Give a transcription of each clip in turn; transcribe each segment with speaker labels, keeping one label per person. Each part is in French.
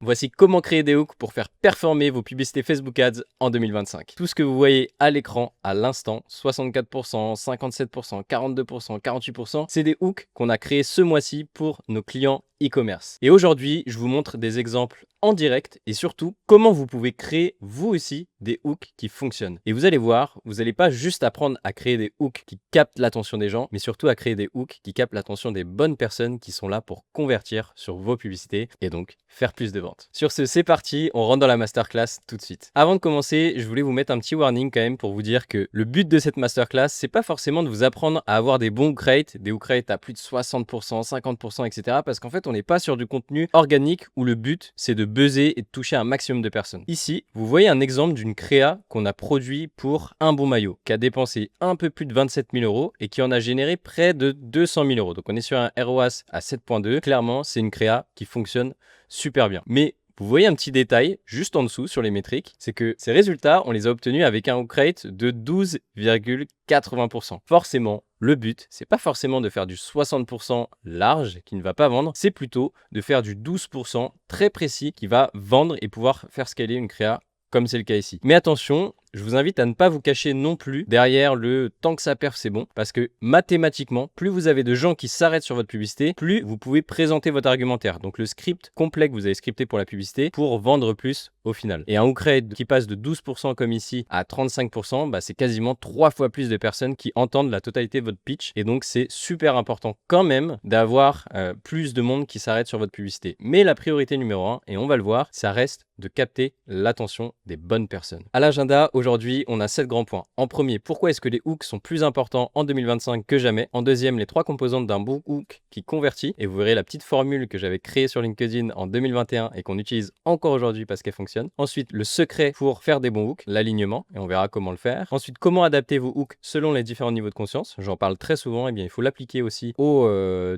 Speaker 1: Voici comment créer des hooks pour faire performer vos publicités Facebook Ads en 2025. Tout ce que vous voyez à l'écran à l'instant, 64%, 57%, 42%, 48%, c'est des hooks qu'on a créés ce mois-ci pour nos clients e-commerce. Et aujourd'hui, je vous montre des exemples en direct et surtout comment vous pouvez créer vous aussi des hooks qui fonctionnent. Et vous allez voir, vous n'allez pas juste apprendre à créer des hooks qui captent l'attention des gens, mais surtout à créer des hooks qui captent l'attention des bonnes personnes qui sont là pour convertir sur vos publicités et donc faire plus de ventes. Sur ce, c'est parti, on rentre dans la masterclass tout de suite. Avant de commencer, je voulais vous mettre un petit warning quand même pour vous dire que le but de cette masterclass, c'est pas forcément de vous apprendre à avoir des bons hook rates, des hook rates à plus de 60%, 50%, etc. Parce qu'en fait, on n'est pas sur du contenu organique où le but, c'est de buzzer et de toucher un maximum de personnes. Ici, vous voyez un exemple d'une créa qu'on a produit pour un bon maillot, qui a dépensé un peu plus de 27 000 euros et qui en a généré près de 200 000 euros. Donc on est sur un ROAS à 7.2. Clairement, c'est une créa qui fonctionne super bien. Mais vous voyez un petit détail juste en dessous sur les métriques, c'est que ces résultats, on les a obtenus avec un hook rate de 12,80%. Forcément, le but, c'est pas forcément de faire du 60% large qui ne va pas vendre, c'est plutôt de faire du 12% très précis qui va vendre et pouvoir faire scaler une créa comme c'est le cas ici. Mais attention, je vous invite à ne pas vous cacher non plus derrière le tant que ça perf c'est bon, parce que mathématiquement, plus vous avez de gens qui s'arrêtent sur votre publicité, plus vous pouvez présenter votre argumentaire. Donc le script complet que vous avez scripté pour la publicité pour vendre plus au final. Et un hook rate qui passe de 12% comme ici à 35%, c'est quasiment 3 fois plus de personnes qui entendent la totalité de votre pitch. Et donc c'est super important quand même d'avoir plus de monde qui s'arrête sur votre publicité. Mais la priorité numéro 1, et on va le voir, ça reste de capter l'attention des bonnes personnes. À l'agenda, aujourd'hui, on a 7 grands points. En premier, pourquoi est-ce que les hooks sont plus importants en 2025 que jamais? En deuxième, les 3 composantes d'un bon hook qui convertit. Et vous verrez la petite formule que j'avais créée sur LinkedIn en 2021 et qu'on utilise encore aujourd'hui parce qu'elle fonctionne. Ensuite, le secret pour faire des bons hooks, l'alignement, et on verra comment le faire. Ensuite, comment adapter vos hooks selon les différents niveaux de conscience. J'en parle très souvent, et bien il faut l'appliquer aussi aux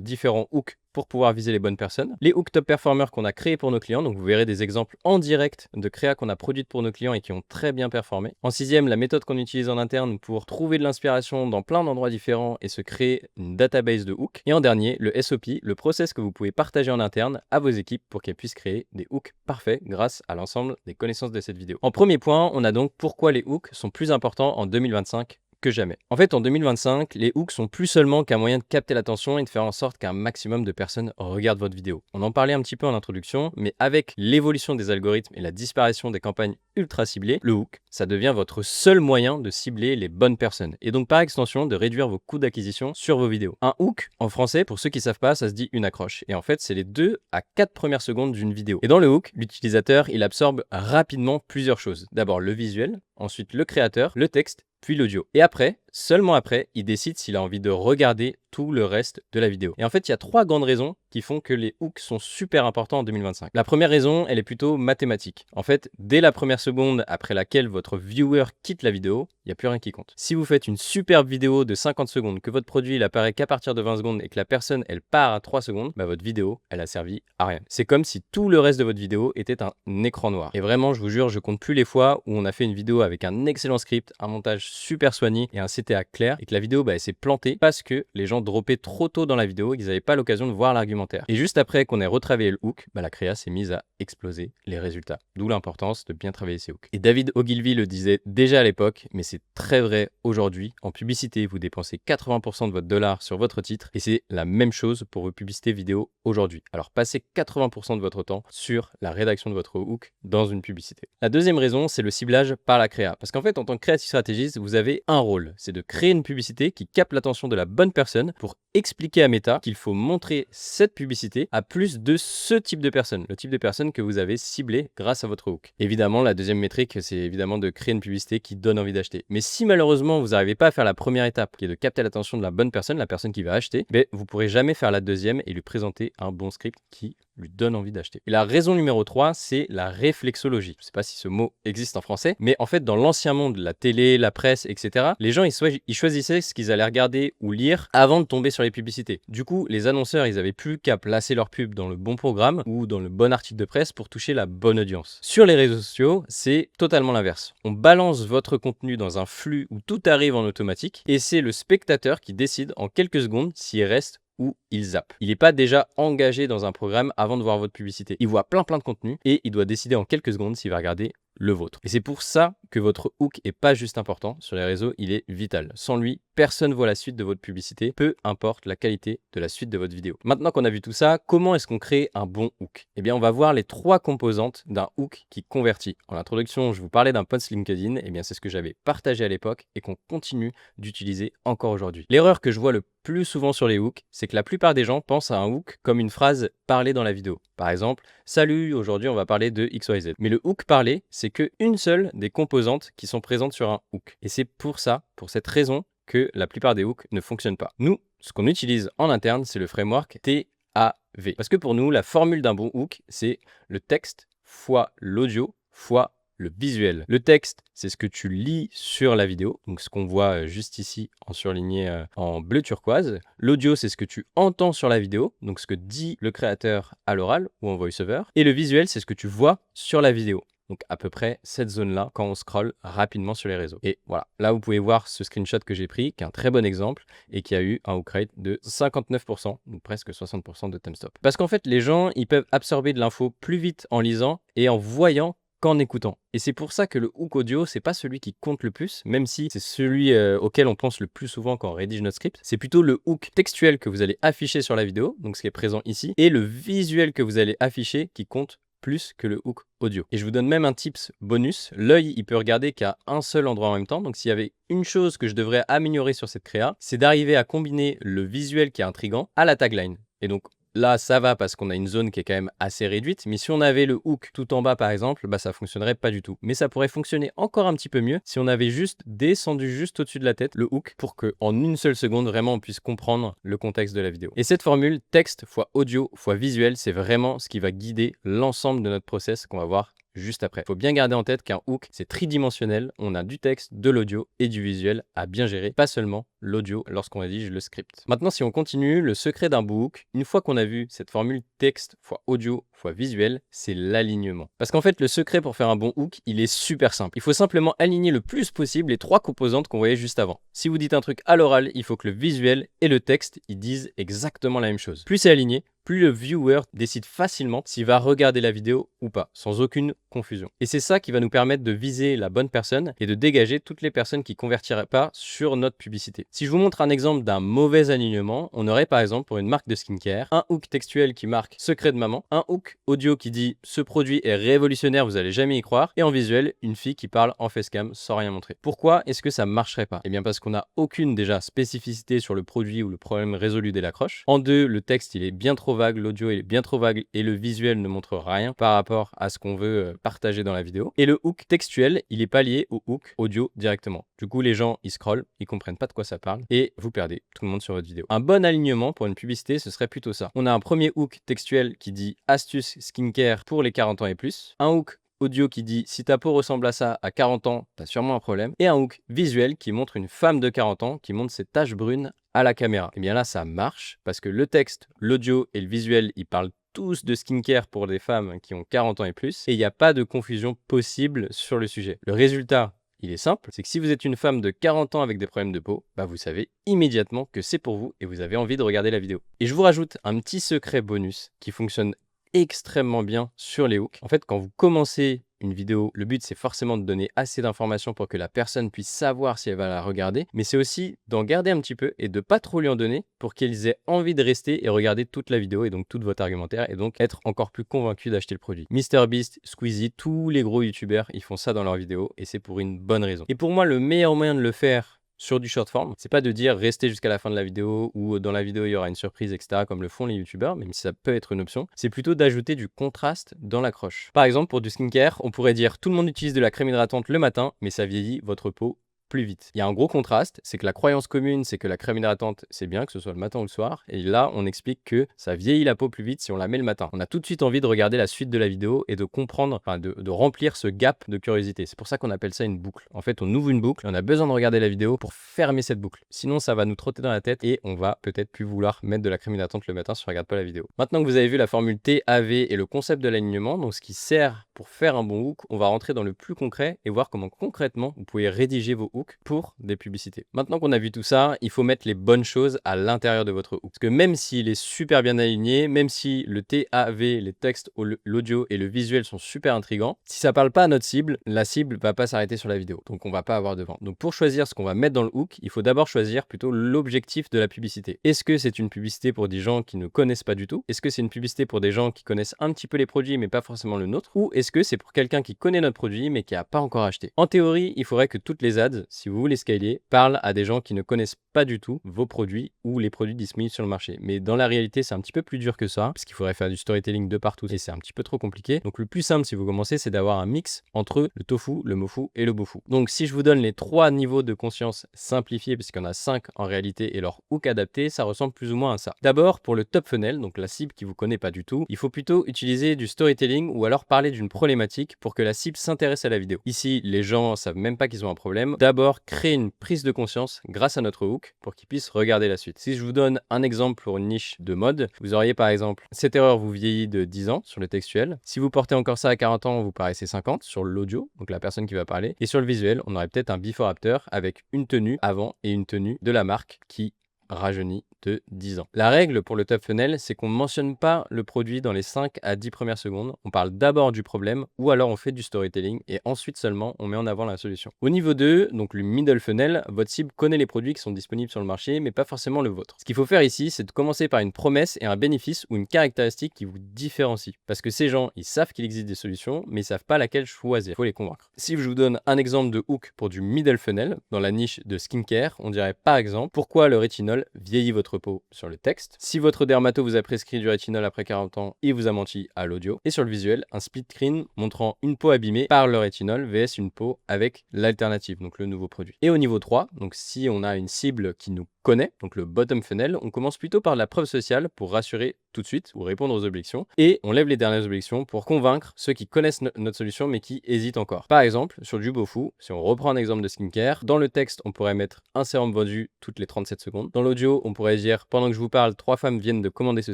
Speaker 1: différents hooks pour pouvoir viser les bonnes personnes. Les hooks top performers qu'on a créés pour nos clients, donc vous verrez des exemples en direct de créas qu'on a produites pour nos clients et qui ont très bien performé. En sixième, la méthode qu'on utilise en interne pour trouver de l'inspiration dans plein d'endroits différents et se créer une database de hooks. Et en dernier, le SOP, le process que vous pouvez partager en interne à vos équipes pour qu'elles puissent créer des hooks parfaits grâce à l'ensemble des connaissances de cette vidéo. En premier point, on a donc pourquoi les hooks sont plus importants en 2025 que jamais. En fait, en 2025, les hooks sont plus seulement qu'un moyen de capter l'attention et de faire en sorte qu'un maximum de personnes regardent votre vidéo. On en parlait un petit peu en introduction, mais avec l'évolution des algorithmes et la disparition des campagnes ultra ciblées, le hook, ça devient votre seul moyen de cibler les bonnes personnes et donc par extension de réduire vos coûts d'acquisition sur vos vidéos. Un hook, en français, pour ceux qui ne savent pas, ça se dit une accroche. Et en fait, c'est les 2 à 4 premières secondes d'une vidéo. Et dans le hook, l'utilisateur, il absorbe rapidement plusieurs choses. D'abord le visuel, ensuite le créateur, le texte, puis l'audio. Et après, seulement après, il décide s'il a envie de regarder tout le reste de la vidéo. Et en fait, il y a 3 grandes raisons qui font que les hooks sont super importants en 2025. La première raison, elle est plutôt mathématique. En fait, dès la première seconde après laquelle votre viewer quitte la vidéo, il n'y a plus rien qui compte. Si vous faites une superbe vidéo de 50 secondes, que votre produit il apparaît qu'à partir de 20 secondes et que la personne elle part à 3 secondes, votre vidéo elle a servi à rien. C'est comme si tout le reste de votre vidéo était un écran noir. Et vraiment, je vous jure, je compte plus les fois où on a fait une vidéo avec un excellent script, un montage super soigné et un CTA clair et que la vidéo elle s'est plantée parce que les gens droppaient trop tôt dans la vidéo et qu'ils n'avaient pas l'occasion de voir l'argumentaire. Et juste après qu'on ait retravaillé le hook, la créa s'est mise à exploser les résultats. D'où l'importance de bien travailler ses hooks. Et David Ogilvy le disait déjà à l'époque, mais c'est très vrai aujourd'hui. En publicité, vous dépensez 80% de votre dollar sur votre titre et c'est la même chose pour vos publicités vidéo aujourd'hui. Alors passez 80% de votre temps sur la rédaction de votre hook dans une publicité. La deuxième raison, c'est le ciblage par la créa. Parce qu'en fait, en tant que créatif stratégiste, vous avez un rôle, c'est de créer une publicité qui capte l'attention de la bonne personne pour expliquer à Meta qu'il faut montrer cette publicité à plus de ce type de personnes, le type de personnes que vous avez ciblé grâce à votre hook. Évidemment, la deuxième métrique, c'est évidemment de créer une publicité qui donne envie d'acheter. Mais si malheureusement vous n'arrivez pas à faire la première étape, qui est de capter l'attention de la bonne personne, la personne qui va acheter, vous ne pourrez jamais faire la deuxième et lui présenter un bon script qui lui donne envie d'acheter. Et la raison numéro 3, c'est la réflexologie. Je ne sais pas si ce mot existe en français, mais en fait, dans l'ancien monde, la télé, la presse, etc., les gens, ils choisissaient ce qu'ils allaient regarder ou lire avant de tomber sur les publicités. Du coup, les annonceurs, ils n'avaient plus qu'à placer leur pub dans le bon programme ou dans le bon article de presse pour toucher la bonne audience. Sur les réseaux sociaux, c'est totalement l'inverse. On balance votre contenu dans un flux où tout arrive en automatique et c'est le spectateur qui décide en quelques secondes s'il reste où il zappe. Il n'est pas déjà engagé dans un programme avant de voir votre publicité. Il voit plein de contenu et il doit décider en quelques secondes s'il va regarder le vôtre. Et c'est pour ça que votre hook est pas juste important sur les réseaux, il est vital. Sans lui, personne voit la suite de votre publicité, peu importe la qualité de la suite de votre vidéo. Maintenant qu'on a vu tout ça, comment est-ce qu'on crée un bon hook? Eh bien, on va voir les 3 composantes d'un hook qui convertit. En introduction, je vous parlais d'un post LinkedIn, eh bien c'est ce que j'avais partagé à l'époque et qu'on continue d'utiliser encore aujourd'hui. L'erreur que je vois le plus souvent sur les hooks, c'est que la plupart des gens pensent à un hook comme une phrase parlée dans la vidéo. Par exemple, salut, aujourd'hui on va parler de XYZ. Mais le hook parlé, c'est qu'une seule des composantes qui sont présentes sur un hook. Et c'est pour ça, pour cette raison, que la plupart des hooks ne fonctionnent pas. Nous, ce qu'on utilise en interne, c'est le framework TAV. Parce que pour nous, la formule d'un bon hook, c'est le texte fois l'audio fois le visuel. Le texte, c'est ce que tu lis sur la vidéo, donc ce qu'on voit juste ici en surligné en bleu turquoise. L'audio, c'est ce que tu entends sur la vidéo, donc ce que dit le créateur à l'oral ou en voice-over. Et le visuel, c'est ce que tu vois sur la vidéo. Donc à peu près cette zone-là quand on scrolle rapidement sur les réseaux. Et voilà, là vous pouvez voir ce screenshot que j'ai pris, qui est un très bon exemple et qui a eu un hook rate de 59%, donc presque 60% de time stop. Parce qu'en fait, les gens, ils peuvent absorber de l'info plus vite en lisant et en voyant qu'en écoutant. Et c'est pour ça que le hook audio, c'est pas celui qui compte le plus, même si c'est celui auquel on pense le plus souvent quand on rédige notre script. C'est plutôt le hook textuel que vous allez afficher sur la vidéo, donc ce qui est présent ici, et le visuel que vous allez afficher qui compte plus que le hook audio. Et je vous donne même un tips bonus. L'œil, il peut regarder qu'à un seul endroit en même temps. Donc s'il y avait une chose que je devrais améliorer sur cette créa, c'est d'arriver à combiner le visuel qui est intriguant à la tagline. Et donc là, ça va parce qu'on a une zone qui est quand même assez réduite. Mais si on avait le hook tout en bas, par exemple, bah, ça fonctionnerait pas du tout. Mais ça pourrait fonctionner encore un petit peu mieux si on avait juste descendu juste au-dessus de la tête le hook pour qu'en une seule seconde, vraiment, on puisse comprendre le contexte de la vidéo. Et cette formule, texte fois audio fois visuel, c'est vraiment ce qui va guider l'ensemble de notre process qu'on va voir juste après. Il faut bien garder en tête qu'un hook, c'est tridimensionnel. On a du texte, de l'audio et du visuel à bien gérer, pas seulement l'audio lorsqu'on rédige le script. Maintenant, si on continue, le secret d'un beau hook, une fois qu'on a vu cette formule texte fois audio fois visuel, c'est l'alignement. Parce qu'en fait, le secret pour faire un bon hook, il est super simple. Il faut simplement aligner le plus possible les 3 composantes qu'on voyait juste avant. Si vous dites un truc à l'oral, il faut que le visuel et le texte, ils disent exactement la même chose. Plus c'est aligné, plus le viewer décide facilement s'il va regarder la vidéo ou pas, sans aucune confusion. Et c'est ça qui va nous permettre de viser la bonne personne et de dégager toutes les personnes qui convertiraient pas sur notre publicité. Si je vous montre un exemple d'un mauvais alignement, on aurait par exemple pour une marque de skincare, un hook textuel qui marque secret de maman, un hook audio qui dit ce produit est révolutionnaire, vous allez jamais y croire, et en visuel, une fille qui parle en facecam sans rien montrer. Pourquoi est-ce que ça marcherait pas? Eh bien parce qu'on n'a aucune déjà spécificité sur le produit ou le problème résolu dès l'accroche. En deux, le texte il est bien trop vague, l'audio est bien trop vague et le visuel ne montre rien par rapport à ce qu'on veut partager dans la vidéo. Et le hook textuel, il est pas lié au hook audio directement. Du coup, les gens, ils scrollent, ils comprennent pas de quoi ça parle et vous perdez tout le monde sur votre vidéo. Un bon alignement pour une publicité, ce serait plutôt ça. On a un premier hook textuel qui dit astuce skincare pour les 40 ans et plus. Un hook audio qui dit si ta peau ressemble à ça à 40 ans, t'as sûrement un problème. Et un hook visuel qui montre une femme de 40 ans qui montre ses taches brunes à la caméra. Et bien là, ça marche parce que le texte, l'audio et le visuel, ils parlent tous de skincare pour des femmes qui ont 40 ans et plus. Et il n'y a pas de confusion possible sur le sujet. Le résultat, il est simple, c'est que si vous êtes une femme de 40 ans avec des problèmes de peau, bah vous savez immédiatement que c'est pour vous et vous avez envie de regarder la vidéo. Et je vous rajoute un petit secret bonus qui fonctionne extrêmement bien sur les hooks. En fait, quand vous commencez une vidéo, le but c'est forcément de donner assez d'informations pour que la personne puisse savoir si elle va la regarder, mais c'est aussi d'en garder un petit peu et de pas trop lui en donner pour qu'ils aient envie de rester et regarder toute la vidéo et donc tout votre argumentaire et donc être encore plus convaincu d'acheter le produit. MrBeast, Squeezie, tous les gros youtubeurs, ils font ça dans leurs vidéos et c'est pour une bonne raison. Et pour moi, le meilleur moyen de le faire sur du short form, c'est pas de dire restez jusqu'à la fin de la vidéo ou dans la vidéo il y aura une surprise, etc. comme le font les youtubeurs, même si ça peut être une option. C'est plutôt d'ajouter du contraste dans l'accroche. Par exemple, pour du skincare, on pourrait dire tout le monde utilise de la crème hydratante le matin, mais ça vieillit votre peau plus vite. Il y a un gros contraste, c'est que la croyance commune, c'est que la crème hydratante, c'est bien, que ce soit le matin ou le soir. Et là, on explique que ça vieillit la peau plus vite si on la met le matin. On a tout de suite envie de regarder la suite de la vidéo et de comprendre, enfin de remplir ce gap de curiosité. C'est pour ça qu'on appelle ça une boucle. En fait, on ouvre une boucle et on a besoin de regarder la vidéo pour fermer cette boucle. Sinon, ça va nous trotter dans la tête et on va peut-être plus vouloir mettre de la crème hydratante le matin si on regarde pas la vidéo. Maintenant que vous avez vu la formule TAV et le concept de l'alignement, donc ce qui sert pour faire un bon hook, on va rentrer dans le plus concret et voir comment concrètement vous pouvez rédiger vos hooks pour des publicités. Maintenant qu'on a vu tout ça, il faut mettre les bonnes choses à l'intérieur de votre hook. Parce que même s'il est super bien aligné, même si le TAV, les textes, l'audio et le visuel sont super intrigants, si ça parle pas à notre cible, la cible va pas s'arrêter sur la vidéo. Donc on va pas avoir de vente. Donc pour choisir ce qu'on va mettre dans le hook, il faut d'abord choisir plutôt l'objectif de la publicité. Est-ce que c'est une publicité pour des gens qui ne connaissent pas du tout? Est-ce que c'est une publicité pour des gens qui connaissent un petit peu les produits mais pas forcément le nôtre? Ou est-ce que c'est pour quelqu'un qui connaît notre produit mais qui n'a pas encore acheté? En théorie, il faudrait que toutes les ads, si vous voulez scaler, parlent à des gens qui ne connaissent pas du tout vos produits ou les produits disponibles sur le marché. Mais dans la réalité, c'est un petit peu plus dur que ça parce qu'il faudrait faire du storytelling de partout et c'est un petit peu trop compliqué. Donc le plus simple si vous commencez, c'est d'avoir un mix entre le tofu, le mofu et le bofu. Donc si je vous donne les 3 niveaux de conscience simplifiés, puisqu'il y en a 5 en réalité et leur hook adapté, ça ressemble plus ou moins à ça. D'abord, pour le top funnel, donc la cible qui vous connaît pas du tout, il faut plutôt utiliser du storytelling ou alors parler d'une problématique pour que la cible s'intéresse à la vidéo. Ici, les gens savent même pas qu'ils ont un problème. D'abord, créer une prise de conscience grâce à notre hook pour qu'ils puissent regarder la suite. Si je vous donne un exemple pour une niche de mode, vous auriez par exemple cette erreur vous vieillit de 10 ans sur le textuel. Si vous portez encore ça à 40 ans, vous paraissez 50 sur l'audio, donc la personne qui va parler. Et sur le visuel, on aurait peut-être un before after avec une tenue avant et une tenue de la marque qui rajeunit de 10 ans. La règle pour le top funnel, c'est qu'on ne mentionne pas le produit dans les 5 à 10 premières secondes. On parle d'abord du problème ou alors on fait du storytelling et ensuite seulement on met en avant la solution. Au niveau 2, donc le middle funnel, votre cible connaît les produits qui sont disponibles sur le marché mais pas forcément le vôtre. Ce qu'il faut faire ici, c'est de commencer par une promesse et un bénéfice ou une caractéristique qui vous différencie. Parce que ces gens, ils savent qu'il existe des solutions mais ils savent pas laquelle choisir. Il faut les convaincre. Si je vous donne un exemple de hook pour du middle funnel, dans la niche de skincare, on dirait par exemple pourquoi le rétinol vieillit votre peau sur le texte. Si votre dermato vous a prescrit du rétinol après 40 ans, il vous a menti à l'audio. Et sur le visuel, un split screen montrant une peau abîmée par le rétinol vs une peau avec l'alternative, donc le nouveau produit. Et au niveau 3, donc si on a une cible qui nous connaît, donc le bottom funnel, on commence plutôt par la preuve sociale pour rassurer tout de suite ou répondre aux objections et on lève les dernières objections pour convaincre ceux qui connaissent notre solution mais qui hésitent encore. Par exemple, sur du bofu, si on reprend un exemple de skincare, dans le texte, on pourrait mettre un sérum vendu toutes les 37 secondes. Dans l'audio, on pourrait dire pendant que je vous parle, 3 femmes viennent de commander ce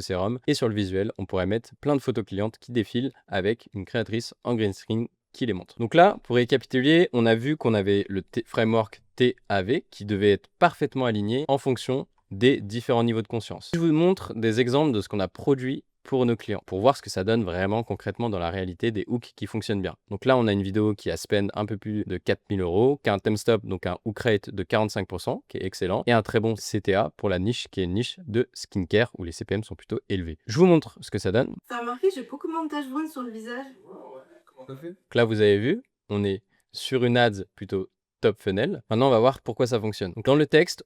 Speaker 1: sérum et sur le visuel, on pourrait mettre plein de photos clientes qui défilent avec une créatrice en green screen qui les montre. Donc là, pour récapituler, on a vu qu'on avait le framework TAV qui devait être parfaitement aligné en fonction des différents niveaux de conscience. Je vous montre des exemples de ce qu'on a produit pour nos clients, pour voir ce que ça donne vraiment concrètement dans la réalité des hooks qui fonctionnent bien. Donc là, on a une vidéo qui a spend un peu plus de 4000 €, qui a un time stop, donc un hook rate de 45%, qui est excellent, et un très bon CTA pour la niche, qui est une niche de skincare, où les CPM sont plutôt élevés. Je vous montre ce que ça donne.
Speaker 2: T'as remarqué, j'ai beaucoup moins de taches brunes sur le visage.
Speaker 3: Comment t'as fait?
Speaker 1: Donc là, vous avez vu, on est sur une ads plutôt top funnel. Maintenant, on va voir pourquoi ça fonctionne. Donc dans le texte,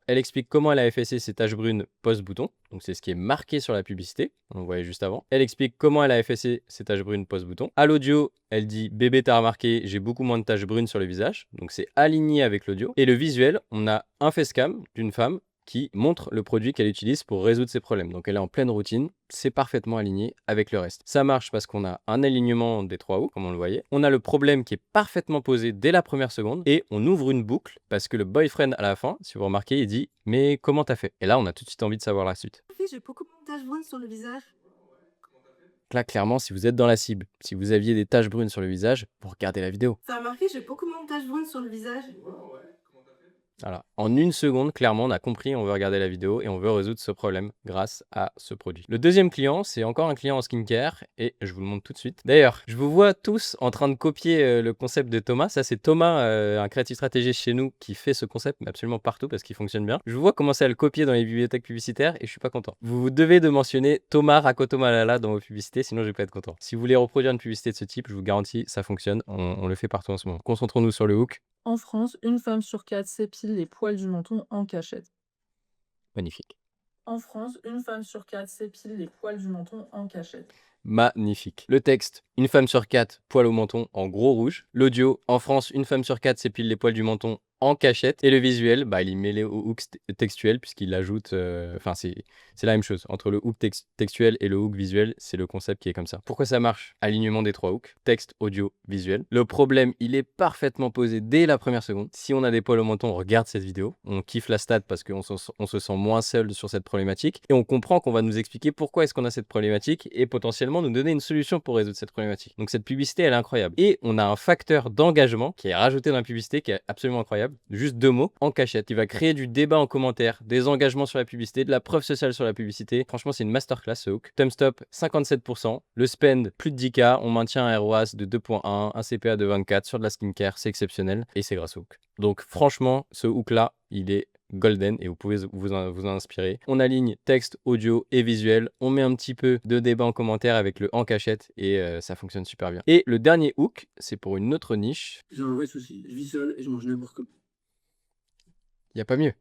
Speaker 1: elle explique comment elle a effacé ses taches brunes post-bouton. Donc c'est ce qui est marqué sur la publicité. On le voyait juste avant. Elle explique comment elle a effacé ses taches brunes post-bouton. À l'audio, elle dit bébé, t'as remarqué, j'ai beaucoup moins de taches brunes sur le visage. Donc c'est aligné avec l'audio. Et le visuel, on a un facecam d'une femme qui montre le produit qu'elle utilise pour résoudre ses problèmes. Donc elle est en pleine routine, c'est parfaitement aligné avec le reste. Ça marche parce qu'on a un alignement des 3 hooks, comme on le voyait. On a le problème qui est parfaitement posé dès la première seconde et on ouvre une boucle parce que le boyfriend à la fin, si vous remarquez, il dit « mais comment t'as fait ?» Et là, on a tout de suite envie de savoir la suite.
Speaker 2: J'ai beaucoup moins de taches brunes sur le visage.
Speaker 1: Là, clairement, si vous êtes dans la cible, si vous aviez des taches brunes sur le visage, vous regardez la vidéo.
Speaker 2: T'as remarqué, j'ai beaucoup moins de taches brunes sur le visage.
Speaker 1: Voilà. En une seconde, clairement, on a compris, on veut regarder la vidéo et on veut résoudre ce problème grâce à ce produit. Le deuxième client, c'est encore un client en skincare et je vous le montre tout de suite. D'ailleurs, je vous vois tous en train de copier le concept de Thomas. Ça, c'est Thomas, un créatif stratégiste chez nous, qui fait ce concept mais absolument partout parce qu'il fonctionne bien. Je vous vois commencer à le copier dans les bibliothèques publicitaires et je suis pas content. Vous devez de mentionner Thomas Rakoto Malala dans vos publicités, sinon je vais pas être content. Si vous voulez reproduire une publicité de ce type, je vous garantis, ça fonctionne. On le fait partout en ce moment. Concentrons-nous sur le hook.
Speaker 4: En France, une femme sur 4 s'épile les poils du menton en cachette.
Speaker 1: Magnifique.
Speaker 4: En France, une femme sur 4 s'épile les poils du menton en cachette.
Speaker 1: Magnifique. Le texte, une femme sur 4, poil au menton en gros rouge. L'audio, en France, une femme sur 4 s'épile les poils du menton en cachette. Et le visuel, bah, il est mêlé au hook textuel puisqu'il ajoute... Enfin, c'est la même chose. Entre le hook textuel et le hook visuel, c'est le concept qui est comme ça. Pourquoi ça marche? Alignement des 3 hooks, texte, audio, visuel. Le problème, il est parfaitement posé dès la première seconde. Si on a des poils au menton, on regarde cette vidéo. On kiffe la stat parce qu'on se sent moins seul sur cette problématique. Et on comprend qu'on va nous expliquer pourquoi est-ce qu'on a cette problématique et potentiellement nous donner une solution pour résoudre cette problématique. Donc cette publicité, elle est incroyable. Et on a un facteur d'engagement qui est rajouté dans la publicité qui est absolument incroyable. Juste 2 mots, en cachette. Il va créer du débat en commentaire, des engagements sur la publicité, de la preuve sociale sur la publicité. Franchement, c'est une masterclass ce hook. Thumbs up, 57%. Le spend, plus de 10K. On maintient un ROAS de 2.1, un CPA de 24 sur de la skincare. C'est exceptionnel. Et c'est grâce au hook. Donc franchement, ce hook-là, il est golden et vous pouvez vous en inspirer. On aligne texte, audio et visuel. On met un petit peu de débat en commentaire avec le en cachette et ça fonctionne super bien. Et le dernier hook, c'est pour une autre niche.
Speaker 3: J'ai un vrai souci. Je vis seul et je mange n'importe quoi.
Speaker 1: Il n'y a pas mieux.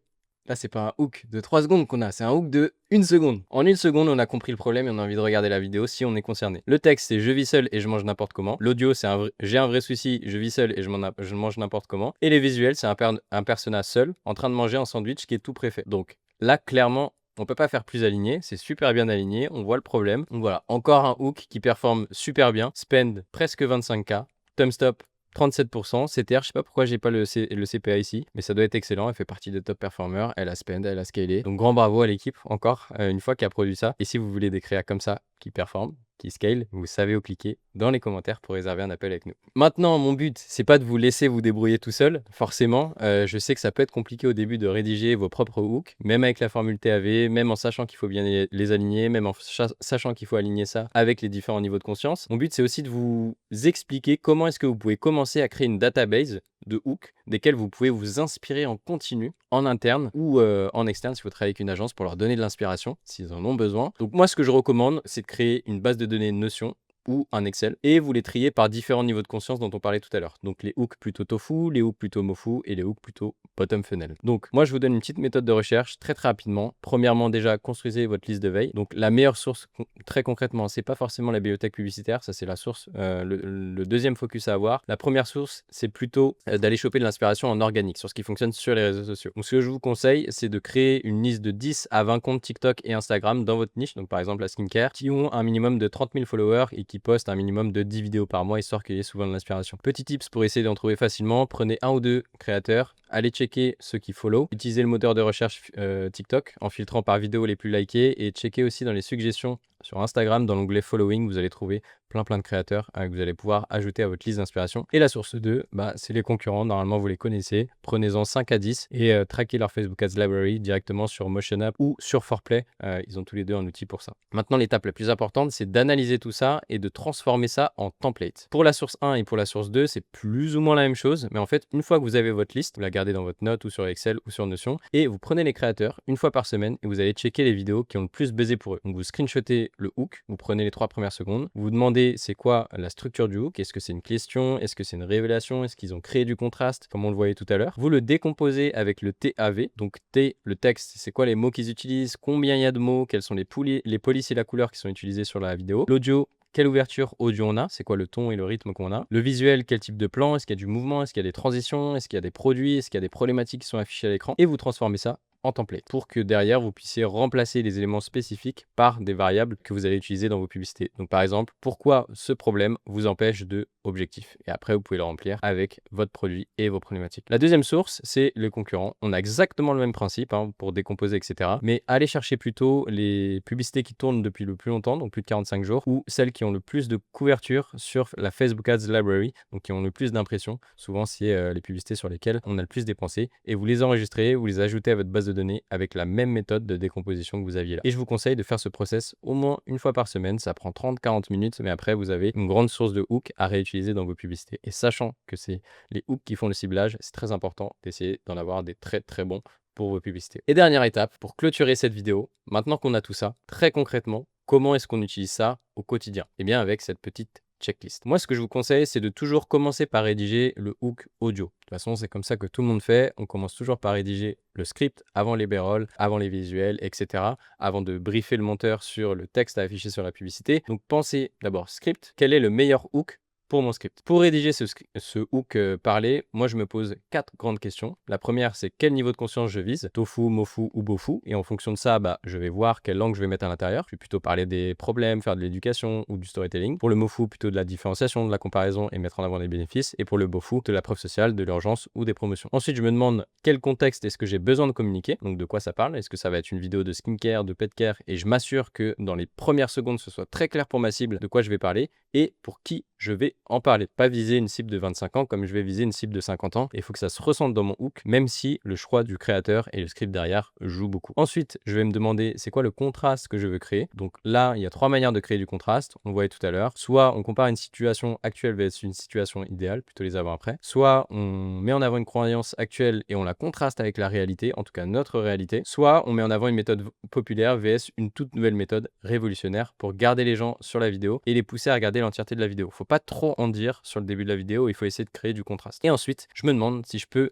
Speaker 1: Là, c'est pas un hook de 3 secondes qu'on a, c'est un hook de 1 seconde. En 1 seconde, on a compris le problème et on a envie de regarder la vidéo si on est concerné. Le texte, c'est je vis seul et je mange n'importe comment. L'audio, c'est j'ai un vrai souci, je vis seul et je mange n'importe comment. Et les visuels, c'est un persona seul en train de manger un sandwich qui est tout préfet. Donc là, clairement, on peut pas faire plus aligné, c'est super bien aligné, on voit le problème. Donc voilà, encore un hook qui performe super bien. Spend presque 25K. Thumbs up 37%, CTR, je sais pas pourquoi j'ai pas le CPA ici, mais ça doit être excellent, elle fait partie des top performers, elle a spend, elle a scalé. Donc grand bravo à l'équipe encore, une fois qu'elle a produit ça. Et si vous voulez des créas comme ça, qui performent, qui scale, vous savez où cliquer dans les commentaires pour réserver un appel avec nous. Maintenant, mon but, c'est pas de vous laisser vous débrouiller tout seul, forcément. Je sais que ça peut être compliqué au début de rédiger vos propres hooks, même avec la formule TAV, même en sachant qu'il faut bien les aligner, même en sachant qu'il faut aligner ça avec les différents niveaux de conscience. Mon but, c'est aussi de vous expliquer comment est-ce que vous pouvez commencer à créer une database de hooks desquels vous pouvez vous inspirer en continu, en interne ou en externe si vous travaillez avec une agence pour leur donner de l'inspiration s'ils en ont besoin. Donc moi, ce que je recommande, c'est de créer une base de données Notion ou un Excel et vous les trier par différents niveaux de conscience dont on parlait tout à l'heure. Donc les hooks plutôt tofu, les hooks plutôt mofu et les hooks plutôt bottom funnel. Donc moi je vous donne une petite méthode de recherche très rapidement. Premièrement déjà construisez votre liste de veille. Donc la meilleure source très concrètement c'est pas forcément la bibliothèque publicitaire, ça c'est la source, le deuxième focus à avoir. La première source c'est plutôt d'aller choper de l'inspiration en organique sur ce qui fonctionne sur les réseaux sociaux. Donc ce que je vous conseille c'est de créer une liste de 10 à 20 comptes TikTok et Instagram dans votre niche. Donc par exemple la skincare qui ont un minimum de 30 000 followers et qui postent un minimum de 10 vidéos par mois histoire qu'il y ait souvent de l'inspiration. Petit tips pour essayer d'en trouver facilement, prenez un ou deux créateurs, allez checker ceux qui follow, utilisez le moteur de recherche TikTok en filtrant par vidéo les plus likés et checkez aussi dans les suggestions sur Instagram dans l'onglet following, vous allez trouver plein de créateurs que vous allez pouvoir ajouter à votre liste d'inspiration. Et la source 2, c'est les concurrents, normalement vous les connaissez, prenez-en 5 à 10 et traquez leur Facebook Ads Library directement sur Motion App ou sur 4Play, ils ont tous les deux un outil pour ça. Maintenant l'étape la plus importante c'est d'analyser tout ça et de transformer ça en template. Pour la source 1 et pour la source 2 c'est plus ou moins la même chose, mais en fait une fois que vous avez votre liste, vous la gardez dans votre note ou sur Excel ou sur Notion et vous prenez les créateurs une fois par semaine et vous allez checker les vidéos qui ont le plus buzzé pour eux. Donc vous screenshotez le hook, vous prenez les 3 premières secondes, vous demandez c'est quoi la structure du hook, est-ce que c'est une question, est-ce que c'est une révélation, est-ce qu'ils ont créé du contraste comme on le voyait tout à l'heure. Vous le décomposez avec le TAV, donc T, le texte, c'est quoi les mots qu'ils utilisent, combien il y a de mots, quelles sont les polices et la couleur qui sont utilisées sur la vidéo. L'audio, quelle ouverture audio on a, c'est quoi le ton et le rythme qu'on a. Le visuel, quel type de plan, est-ce qu'il y a du mouvement, est-ce qu'il y a des transitions, est-ce qu'il y a des produits, est-ce qu'il y a des problématiques qui sont affichées à l'écran. Et vous transformez ça en template pour que derrière vous puissiez remplacer les éléments spécifiques par des variables que vous allez utiliser dans vos publicités. Donc par exemple, pourquoi ce problème vous empêche de objectif et après vous pouvez le remplir avec votre produit et vos problématiques. La deuxième source c'est les concurrents. On a exactement le même principe pour décomposer etc. Mais allez chercher plutôt les publicités qui tournent depuis le plus longtemps, donc plus de 45 jours, ou celles qui ont le plus de couverture sur la Facebook Ads Library, donc qui ont le plus d'impressions. Souvent c'est les publicités sur lesquelles on a le plus dépensé et vous les enregistrez, vous les ajoutez à votre base de données avec la même méthode de décomposition que vous aviez là. Et je vous conseille de faire ce process au moins une fois par semaine, ça prend 30-40 minutes, mais après vous avez une grande source de hooks à réutiliser dans vos publicités. Et sachant que c'est les hooks qui font le ciblage, c'est très important d'essayer d'en avoir des très bons pour vos publicités. Et dernière étape, pour clôturer cette vidéo, maintenant qu'on a tout ça, très concrètement, comment est-ce qu'on utilise ça au quotidien? Eh bien avec cette petite checklist. Moi, ce que je vous conseille, c'est de toujours commencer par rédiger le hook audio. De toute façon, c'est comme ça que tout le monde fait. On commence toujours par rédiger le script avant les b-rolls, avant les visuels, etc. Avant de briefer le monteur sur le texte à afficher sur la publicité. Donc, pensez d'abord script. Quel est le meilleur hook pour mon script. Pour rédiger ce hook parlé, moi je me pose 4 grandes questions. La première, c'est quel niveau de conscience je vise, tofu, mofu ou bofu, et en fonction de ça, je vais voir quelle langue je vais mettre à l'intérieur. Je vais plutôt parler des problèmes, faire de l'éducation ou du storytelling. Pour le mofu, plutôt de la différenciation, de la comparaison et mettre en avant les bénéfices. Et pour le bofu, de la preuve sociale, de l'urgence ou des promotions. Ensuite, je me demande quel contexte est-ce que j'ai besoin de communiquer, donc de quoi ça parle. Est-ce que ça va être une vidéo de skincare, de pet care, et je m'assure que dans les premières secondes, ce soit très clair pour ma cible de quoi je vais parler et pour qui je vais en parler. Pas viser une cible de 25 ans comme je vais viser une cible de 50 ans. Il faut que ça se ressente dans mon hook, même si le choix du créateur et le script derrière jouent beaucoup. Ensuite, je vais me demander c'est quoi le contraste que je veux créer. Donc là, il y a 3 manières de créer du contraste. On le voyait tout à l'heure. Soit on compare une situation actuelle versus une situation idéale, plutôt les avant-après. Soit on met en avant une croyance actuelle et on la contraste avec la réalité, en tout cas notre réalité. Soit on met en avant une méthode populaire vs une toute nouvelle méthode révolutionnaire pour garder les gens sur la vidéo et les pousser à regarder l'entièreté de la vidéo. Faut pas trop en dire sur le début de la vidéo, il faut essayer de créer du contraste. Et ensuite, je me demande si je peux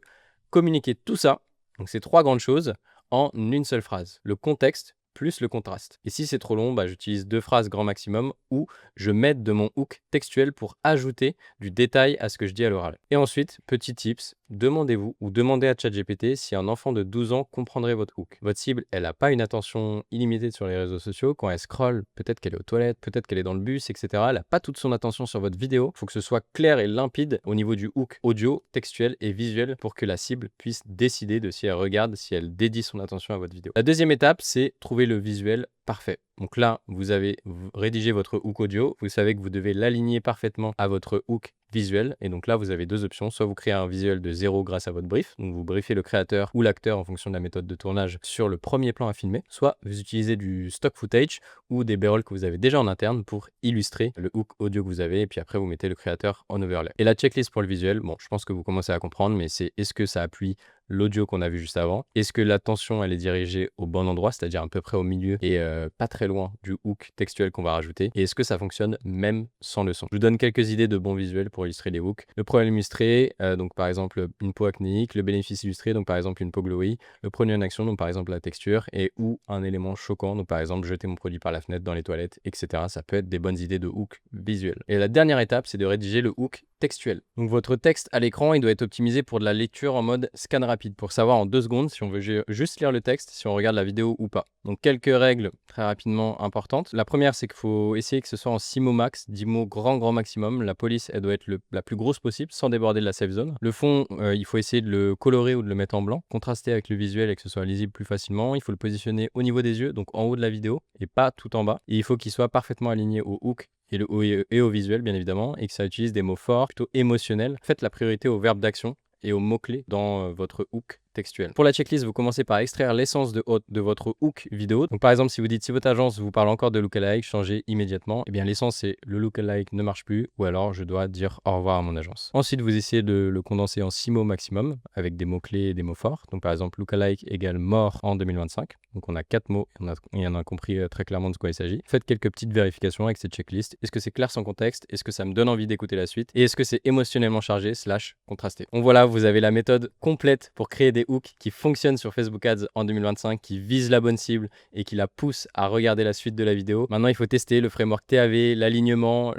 Speaker 1: communiquer tout ça, donc ces 3 grandes choses, en une seule phrase. Le contexte plus le contraste. Et si c'est trop long, j'utilise 2 phrases grand maximum ou je m'aide de mon hook textuel pour ajouter du détail à ce que je dis à l'oral. Et ensuite, petit tips, demandez-vous ou demandez à ChatGPT si un enfant de 12 ans comprendrait votre hook. Votre cible, elle n'a pas une attention illimitée sur les réseaux sociaux. Quand elle scrolle, peut-être qu'elle est aux toilettes, peut-être qu'elle est dans le bus, etc. Elle n'a pas toute son attention sur votre vidéo. Il faut que ce soit clair et limpide au niveau du hook audio, textuel et visuel pour que la cible puisse décider de si elle regarde, si elle dédie son attention à votre vidéo. La deuxième étape, c'est trouver le visuel parfait. Donc là, vous avez rédigé votre hook audio. Vous savez que vous devez l'aligner parfaitement à votre hook visuel. Et donc là, vous avez 2 options. Soit vous créez un visuel de 0 grâce à votre brief. Donc vous briefez le créateur ou l'acteur en fonction de la méthode de tournage sur le premier plan à filmer. Soit vous utilisez du stock footage ou des b-rolls que vous avez déjà en interne pour illustrer le hook audio que vous avez. Et puis après, vous mettez le créateur en overlay. Et la checklist pour le visuel, bon, je pense que vous commencez à comprendre, mais c'est est-ce que ça appuie l'audio qu'on a vu juste avant? Est-ce que l'attention elle est dirigée au bon endroit, c'est-à-dire à peu près au milieu et pas très loin du hook textuel qu'on va rajouter? Et est-ce que ça fonctionne même sans le son? Je vous donne quelques idées de bons visuels pour illustrer les hooks. Le problème illustré, donc par exemple une peau acnéique, le bénéfice illustré, donc par exemple une peau glowy, le produit en action, donc par exemple la texture, et ou un élément choquant, donc par exemple jeter mon produit par la fenêtre dans les toilettes, etc. Ça peut être des bonnes idées de hook visuel. Et la dernière étape, c'est de rédiger le hook textuel. Donc votre texte à l'écran, il doit être optimisé pour de la lecture en mode scan rapide pour savoir en 2 secondes si on veut juste lire le texte, si on regarde la vidéo ou pas. Donc quelques règles très rapidement importantes. La première, c'est qu'il faut essayer que ce soit en 6 mots max, 10 mots grand maximum. La police, elle doit être la plus grosse possible sans déborder de la safe zone. Le fond, il faut essayer de le colorer ou de le mettre en blanc, contraster avec le visuel et que ce soit lisible plus facilement. Il faut le positionner au niveau des yeux, donc en haut de la vidéo et pas tout en bas. Et il faut qu'il soit parfaitement aligné au hook et au visuel bien évidemment, et que ça utilise des mots forts, plutôt émotionnels. Faites la priorité au verbe d'action et aux mots-clés dans votre hook textuel. Pour la checklist, vous commencez par extraire l'essence de votre hook vidéo. Donc par exemple, si vous dites si votre agence vous parle encore de lookalike, changez immédiatement. Eh bien l'essence c'est le lookalike ne marche plus ou alors je dois dire au revoir à mon agence. Ensuite, vous essayez de le condenser en 6 mots maximum avec des mots-clés et des mots forts. Donc par exemple, lookalike égale mort en 2025. Donc on a 4 mots et on a compris très clairement de quoi il s'agit. Faites quelques petites vérifications avec cette checklist. Est-ce que c'est clair sans contexte? Est-ce que ça me donne envie d'écouter la suite? Et est-ce que c'est émotionnellement chargé / contrasté? Donc voilà, vous avez la méthode complète pour créer des hooks qui fonctionnent sur Facebook Ads en 2025, qui visent la bonne cible et qui la poussent à regarder la suite de la vidéo. Maintenant, il faut tester le framework TAV, l'alignement,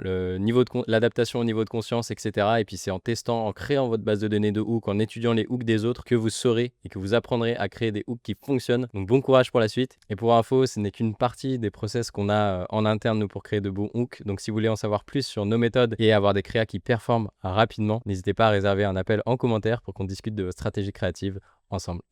Speaker 1: l'adaptation au niveau de conscience, etc. Et puis c'est en testant, en créant votre base de données de hooks, en étudiant les hooks des autres que vous saurez et que vous apprendrez à créer des hooks qui fonctionnent. Donc bon courage pour la suite. Et pour info, ce n'est qu'une partie des process qu'on a en interne nous pour créer de bons hooks. Donc si vous voulez en savoir plus sur nos méthodes et avoir des créas qui performent rapidement, n'hésitez pas à réserver un appel en commentaire pour qu'on discute de vos stratégies créatives ensemble.